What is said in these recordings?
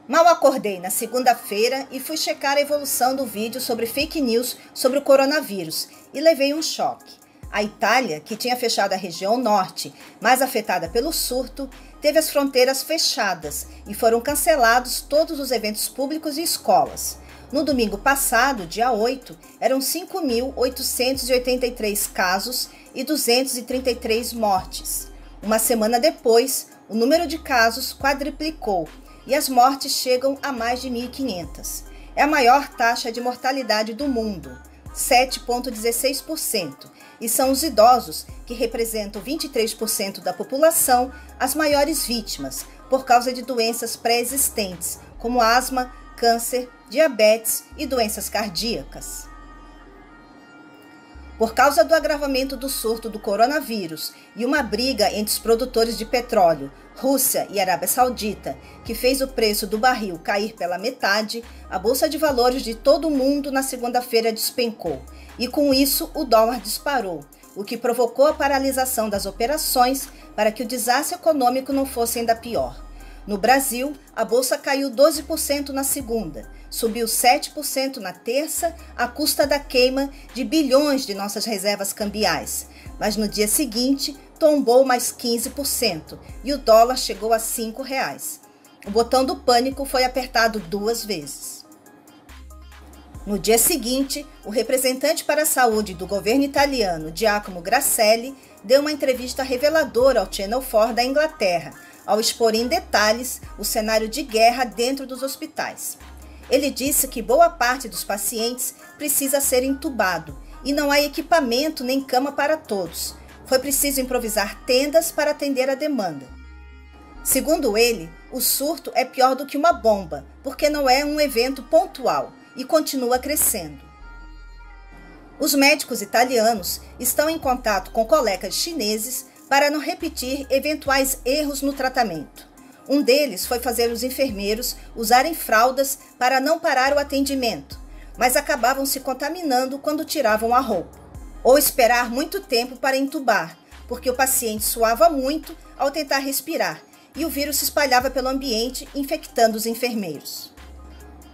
Mal acordei na segunda-feira e fui checar a evolução do vídeo sobre fake news sobre o coronavírus e levei um choque. A Itália, que tinha fechado a região norte, mais afetada pelo surto, teve as fronteiras fechadas e foram cancelados todos os eventos públicos e escolas. No domingo passado, dia 8, eram 5.883 casos e 233 mortes. Uma semana depois, o número de casos quadriplicou e as mortes chegam a mais de 1.500. É a maior taxa de mortalidade do mundo, 7,16%, e são os idosos, que representam 23% da população, as maiores vítimas, por causa de doenças pré-existentes, como asma, câncer, diabetes e doenças cardíacas. Por causa do agravamento do surto do coronavírus e uma briga entre os produtores de petróleo, Rússia e Arábia Saudita, que fez o preço do barril cair pela metade, a Bolsa de Valores de todo o mundo na segunda-feira despencou e com isso o dólar disparou, o que provocou a paralisação das operações para que o desastre econômico não fosse ainda pior. No Brasil, a bolsa caiu 12% na segunda, subiu 7% na terça, à custa da queima de bilhões de nossas reservas cambiais. Mas no dia seguinte, tombou mais 15% e o dólar chegou a R$ 5,00. O botão do pânico foi apertado 2 vezes. No dia seguinte, o representante para a saúde do governo italiano, Giacomo Grasselli, deu uma entrevista reveladora ao Channel 4 da Inglaterra, ao expor em detalhes o cenário de guerra dentro dos hospitais. Ele disse que boa parte dos pacientes precisa ser entubado e não há equipamento nem cama para todos. Foi preciso improvisar tendas para atender a demanda. Segundo ele, o surto é pior do que uma bomba, porque não é um evento pontual e continua crescendo. Os médicos italianos estão em contato com colegas chineses para não repetir eventuais erros no tratamento. Um deles foi fazer os enfermeiros usarem fraldas para não parar o atendimento, mas acabavam se contaminando quando tiravam a roupa. Ou esperar muito tempo para entubar, porque o paciente suava muito ao tentar respirar e o vírus se espalhava pelo ambiente, infectando os enfermeiros.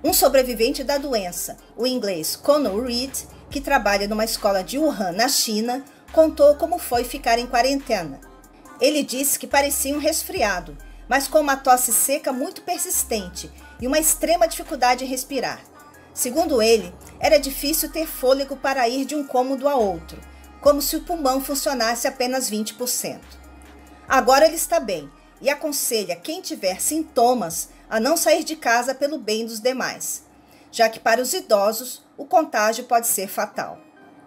Um sobrevivente da doença, o inglês Conor Reed, que trabalha numa escola de Wuhan, na China, contou como foi ficar em quarentena. Ele disse que parecia um resfriado, mas com uma tosse seca muito persistente e uma extrema dificuldade em respirar. Segundo ele, era difícil ter fôlego para ir de um cômodo a outro, como se o pulmão funcionasse apenas 20%. Agora ele está bem e aconselha quem tiver sintomas a não sair de casa pelo bem dos demais, já que para os idosos o contágio pode ser fatal.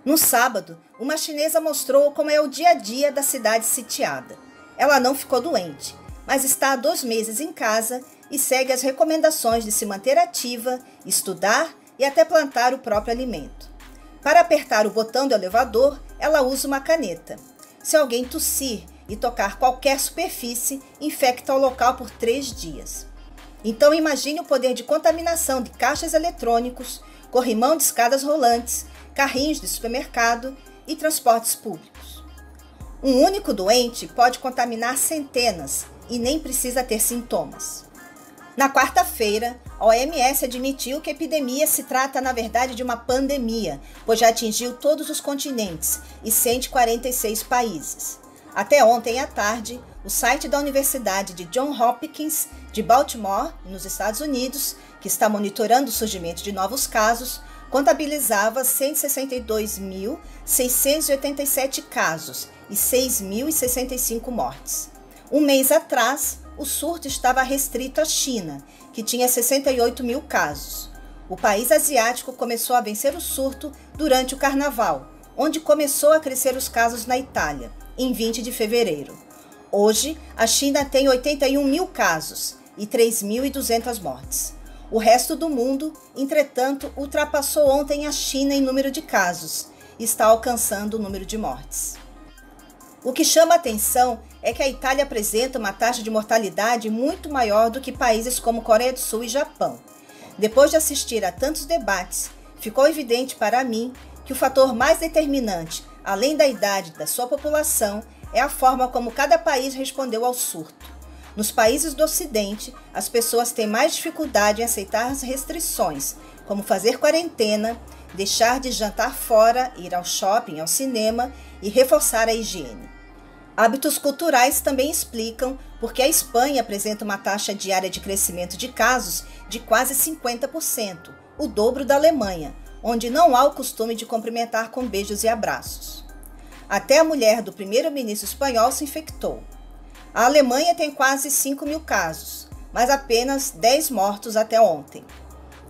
No sábado, uma chinesa mostrou como é o dia a dia da cidade sitiada. Ela não ficou doente, mas está há 2 meses em casa e segue as recomendações de se manter ativa, estudar e até plantar o próprio alimento. Para apertar o botão do elevador, ela usa uma caneta. Se alguém tossir e tocar qualquer superfície, infecta o local por 3 dias. Então imagine o poder de contaminação de caixas eletrônicos, corrimão de escadas rolantes, carrinhos de supermercado e transportes públicos. Um único doente pode contaminar centenas e nem precisa ter sintomas. Na quarta-feira, a OMS admitiu que a epidemia se trata, na verdade, de uma pandemia, pois já atingiu todos os continentes e 146 países. Até ontem à tarde, o site da Universidade de Johns Hopkins de Baltimore, nos Estados Unidos, que está monitorando o surgimento de novos casos, contabilizava 162.687 casos e 6.065 mortes. Um mês atrás, o surto estava restrito à China, que tinha 68 mil casos. O país asiático começou a vencer o surto durante o Carnaval, onde começou a crescer os casos na Itália, em 20 de fevereiro. Hoje, a China tem 81 mil casos e 3.200 mortes. O resto do mundo, entretanto, ultrapassou ontem a China em número de casos e está alcançando o número de mortes. O que chama a atenção é que a Itália apresenta uma taxa de mortalidade muito maior do que países como Coreia do Sul e Japão. Depois de assistir a tantos debates, ficou evidente para mim que o fator mais determinante, além da idade da sua população, é a forma como cada país respondeu ao surto. Nos países do Ocidente, as pessoas têm mais dificuldade em aceitar as restrições, como fazer quarentena, deixar de jantar fora, ir ao shopping, ao cinema e reforçar a higiene. Hábitos culturais também explicam porque a Espanha apresenta uma taxa diária de crescimento de casos de quase 50%, o dobro da Alemanha, onde não há o costume de cumprimentar com beijos e abraços. Até a mulher do primeiro-ministro espanhol se infectou. A Alemanha tem quase 5.000 casos, mas apenas 10 mortos até ontem.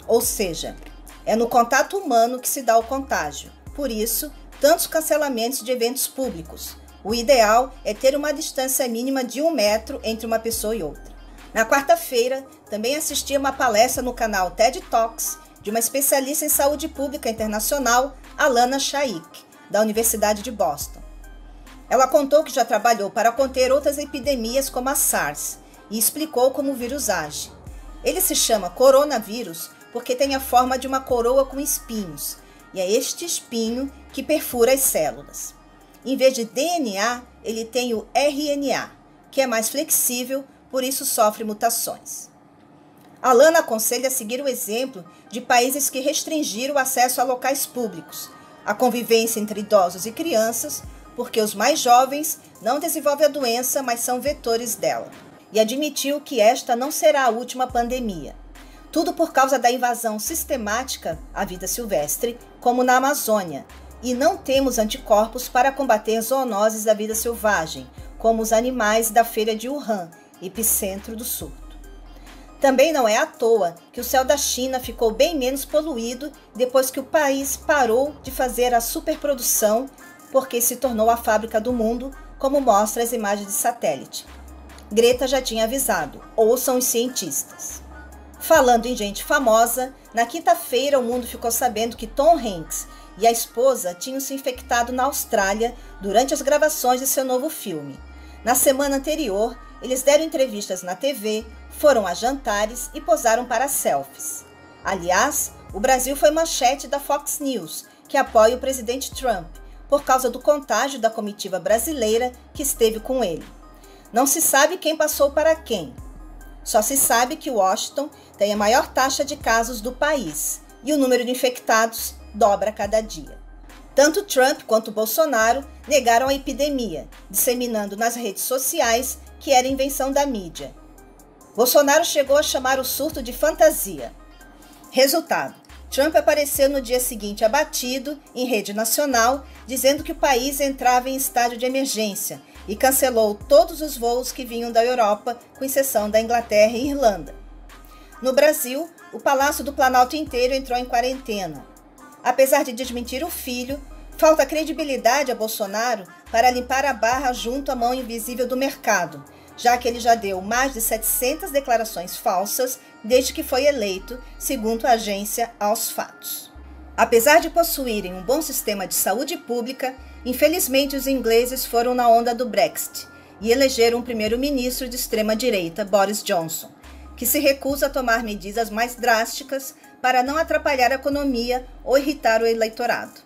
Ou seja, é no contato humano que se dá o contágio. Por isso, tantos cancelamentos de eventos públicos. O ideal é ter uma distância mínima de 1 metro entre uma pessoa e outra. Na quarta-feira, também assisti a uma palestra no canal TED Talks de uma especialista em saúde pública internacional, Alana Shaikh, da Universidade de Boston. Ela contou que já trabalhou para conter outras epidemias como a SARS e explicou como o vírus age. Ele se chama coronavírus porque tem a forma de uma coroa com espinhos, e é este espinho que perfura as células. Em vez de DNA, ele tem o RNA, que é mais flexível, por isso sofre mutações. Alana aconselha a seguir o exemplo de países que restringiram o acesso a locais públicos, a convivência entre idosos e crianças, porque os mais jovens não desenvolvem a doença, mas são vetores dela. E admitiu que esta não será a última pandemia. Tudo por causa da invasão sistemática à vida silvestre, como na Amazônia, e não temos anticorpos para combater zoonoses da vida selvagem, como os animais da feira de Wuhan, epicentro do surto. Também não é à toa que o céu da China ficou bem menos poluído depois que o país parou de fazer a superprodução, porque se tornou a fábrica do mundo, como mostra as imagens de satélite. Greta já tinha avisado, ouçam os cientistas. Falando em gente famosa, na quinta-feira o mundo ficou sabendo que Tom Hanks e a esposa tinham se infectado na Austrália durante as gravações de seu novo filme. Na semana anterior, eles deram entrevistas na TV, foram a jantares e posaram para selfies. Aliás, o Brasil foi manchete da Fox News, que apoia o presidente Trump, por causa do contágio da comitiva brasileira que esteve com ele. Não se sabe quem passou para quem. Só se sabe que Washington tem a maior taxa de casos do país e o número de infectados dobra a cada dia. Tanto Trump quanto Bolsonaro negaram a epidemia, disseminando nas redes sociais que era invenção da mídia. Bolsonaro chegou a chamar o surto de fantasia. Resultado: Trump apareceu no dia seguinte abatido em rede nacional, dizendo que o país entrava em estágio de emergência e cancelou todos os voos que vinham da Europa, com exceção da Inglaterra e Irlanda. No Brasil, o Palácio do Planalto inteiro entrou em quarentena. Apesar de desmentir o filho, falta credibilidade a Bolsonaro para limpar a barra junto à mão invisível do mercado, já que ele já deu mais de 700 declarações falsas desde que foi eleito, segundo a agência Aos Fatos. Apesar de possuírem um bom sistema de saúde pública, infelizmente os ingleses foram na onda do Brexit e elegeram um primeiro-ministro de extrema-direita, Boris Johnson, que se recusa a tomar medidas mais drásticas para não atrapalhar a economia ou irritar o eleitorado.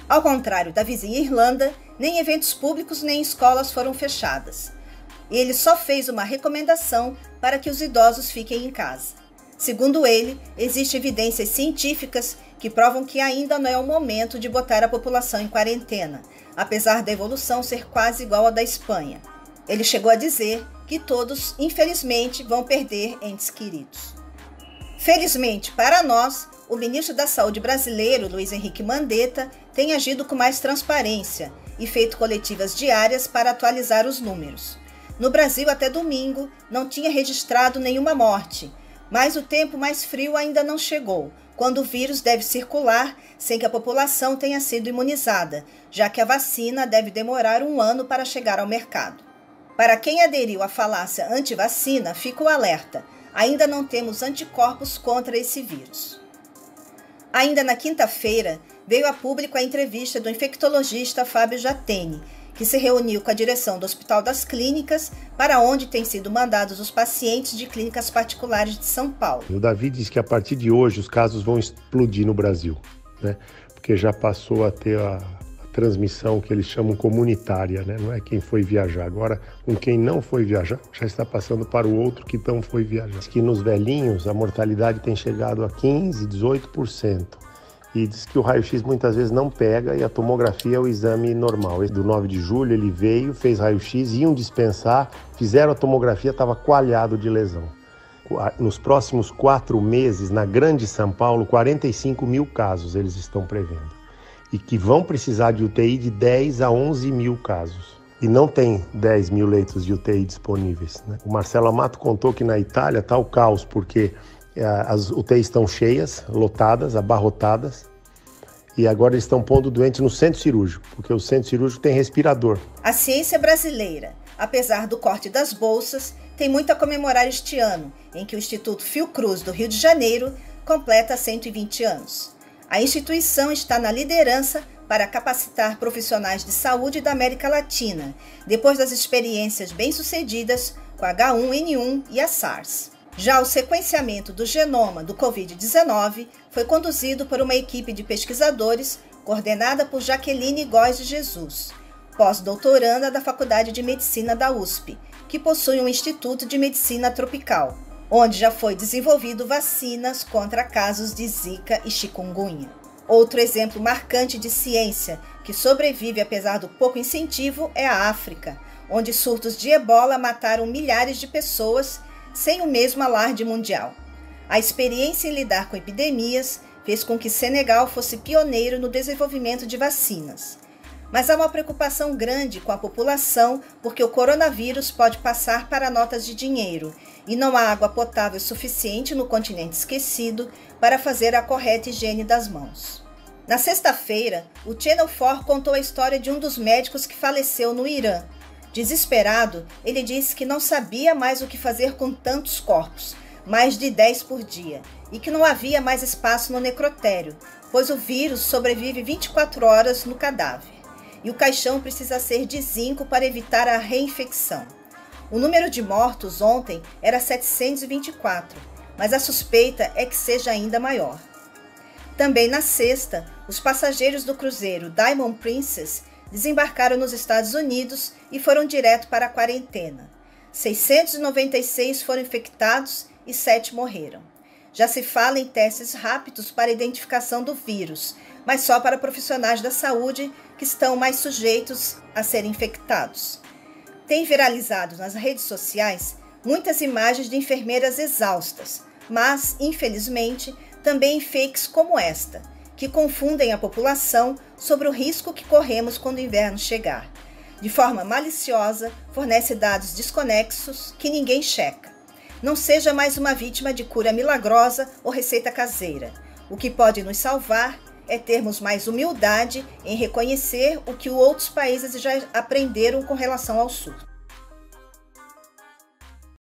Ao contrário da vizinha Irlanda, nem eventos públicos nem escolas foram fechadas. Ele só fez uma recomendação para que os idosos fiquem em casa. Segundo ele, existem evidências científicas que provam que ainda não é o momento de botar a população em quarentena, apesar da evolução ser quase igual à da Espanha. Ele chegou a dizer que todos, infelizmente, vão perder entes queridos. Felizmente para nós, o ministro da Saúde brasileiro, Luiz Henrique Mandetta, tem agido com mais transparência e feito coletivas diárias para atualizar os números. No Brasil, até domingo, não tinha registrado nenhuma morte, mas o tempo mais frio ainda não chegou, quando o vírus deve circular sem que a população tenha sido imunizada, já que a vacina deve demorar 1 ano para chegar ao mercado. Para quem aderiu à falácia anti-vacina, fica o alerta: ainda não temos anticorpos contra esse vírus. Ainda na quinta-feira, veio a público a entrevista do infectologista Fábio Jatene, que se reuniu com a direção do Hospital das Clínicas, para onde têm sido mandados os pacientes de clínicas particulares de São Paulo. O Davi diz que a partir de hoje os casos vão explodir no Brasil, né? Porque já passou a ter a transmissão que eles chamam comunitária, né? Não é quem foi viajar. Agora, com quem não foi viajar, já está passando para o outro que não foi viajar. Diz que nos velhinhos a mortalidade tem chegado a 15%, 18%. E diz que o raio-x muitas vezes não pega e a tomografia é o exame normal. Esse do 9 de julho ele veio, fez raio-x, iam dispensar, fizeram a tomografia, estava coalhado de lesão. Nos próximos 4 meses, na Grande São Paulo, 45 mil casos eles estão prevendo. E que vão precisar de UTI de 10 a 11 mil casos. E não tem 10 mil leitos de UTI disponíveis, né? O Marcelo Amato contou que na Itália está o caos, porque as UTIs estão cheias, lotadas, abarrotadas, e agora eles estão pondo doentes no centro cirúrgico, porque o centro cirúrgico tem respirador. A ciência brasileira, apesar do corte das bolsas, tem muito a comemorar este ano, em que o Instituto Fiocruz do Rio de Janeiro completa 120 anos. A instituição está na liderança para capacitar profissionais de saúde da América Latina, depois das experiências bem-sucedidas com a H1N1 e a SARS. Já o sequenciamento do genoma do Covid-19 foi conduzido por uma equipe de pesquisadores coordenada por Jaqueline Góes de Jesus, pós-doutoranda da Faculdade de Medicina da USP, que possui um Instituto de Medicina Tropical, onde já foi desenvolvido vacinas contra casos de Zika e chikungunya. Outro exemplo marcante de ciência que sobrevive apesar do pouco incentivo é a África, onde surtos de ebola mataram milhares de pessoas sem o mesmo alarde mundial. A experiência em lidar com epidemias fez com que Senegal fosse pioneiro no desenvolvimento de vacinas. Mas há uma preocupação grande com a população porque o coronavírus pode passar para notas de dinheiro e não há água potável suficiente no continente esquecido para fazer a correta higiene das mãos. Na sexta-feira, o Channel 4 contou a história de um dos médicos que faleceu no Irã. Desesperado, ele disse que não sabia mais o que fazer com tantos corpos, mais de 10 por dia, e que não havia mais espaço no necrotério, pois o vírus sobrevive 24 horas no cadáver, e o caixão precisa ser de zinco para evitar a reinfecção. O número de mortos ontem era 724, mas a suspeita é que seja ainda maior. Também na sexta, os passageiros do cruzeiro Diamond Princess desembarcaram nos Estados Unidos e foram direto para a quarentena. 696 foram infectados e 7 morreram. Já se fala em testes rápidos para a identificação do vírus, mas só para profissionais da saúde que estão mais sujeitos a serem infectados. Tem viralizado nas redes sociais muitas imagens de enfermeiras exaustas, mas, infelizmente, também fakes como esta, que confundem a população sobre o risco que corremos quando o inverno chegar. De forma maliciosa, fornece dados desconexos que ninguém checa. Não seja mais uma vítima de cura milagrosa ou receita caseira. O que pode nos salvar é termos mais humildade em reconhecer o que outros países já aprenderam com relação ao surto.